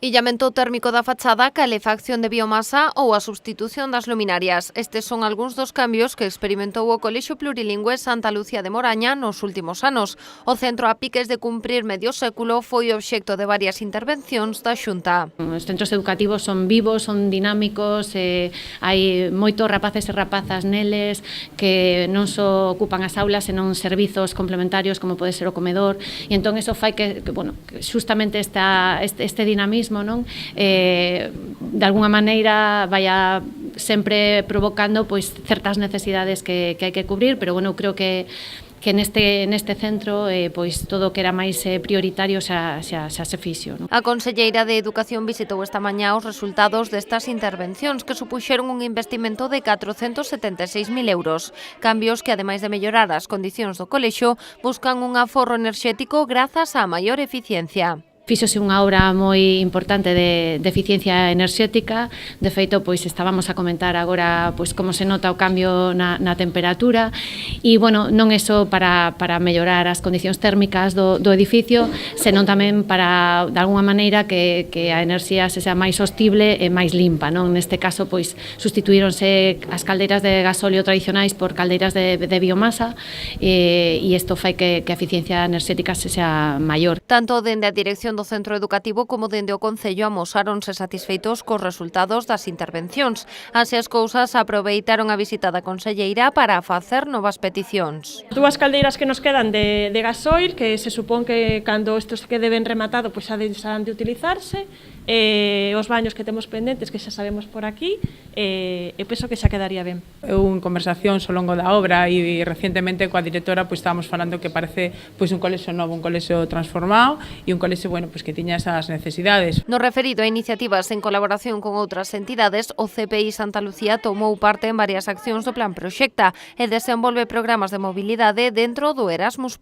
Illamento térmico da fachada, calefacción de biomasa ou a substitución das luminarias. Estes son algúns dos cambios que experimentou o Colexio Plurilingüe Santa Lucía de Moraña nos últimos anos. O centro, a piques de cumprir medio século, foi obxecto de varias intervencións da Xunta. Os centros educativos son vivos, son dinámicos, hai moitos rapaces e rapazas neles que non só ocupan as aulas, senón servizos complementarios como pode ser o comedor, e entón iso fai que justamente este dinamismo de alguna maneira vaya sempre provocando pois certas necesidades que hai que cubrir, pero bueno, creo que neste centro pois todo o que era máis prioritario xa se fixo. A conselleira de Educación visitou esta mañá os resultados destas intervencións que supuxeron un investimento de 476.000 euros. Cambios que, ademais de mellorar as condicións do colexio, buscan un aforro enerxético grazas á maior eficiencia. Fíxose unha obra moi importante de eficiencia enerxética. De feito, pois estábamos a comentar agora pois como se nota o cambio na temperatura e, bueno, non é só para mellorar as condicións térmicas do edificio, senón tamén para, de alguna maneira, que a enerxía se sea máis sostible e máis limpa, non? Neste caso, pois, sustituíronse as caldeiras de gasóleo tradicionais por caldeiras de biomasa e isto fai que a eficiencia enerxética se sea maior. Tanto dende a dirección do centro educativo como dende o Concello amosáronse satisfeitos cos resultados das intervencións. Así as cousas, aproveitaron a visita da conselleira para facer novas peticións. Dúas caldeiras que nos quedan de gasoil, que se supón que cando estos que deben rematado, pois xa deixarán de utilizarse, os baños que temos pendentes, que xa sabemos por aquí, e penso que xa quedaría ben. Eu en conversacións ao longo da obra e recientemente coa directora pois estábamos falando que parece pois un colexio novo, un colexio transformado e un colexio que tiña esas necesidades. No referido a iniciativas en colaboración con outras entidades, o CPI Santa Lucía tomou parte en varias accións do Plan Proxecta e desenvolve programas de mobilidade dentro do Erasmus+.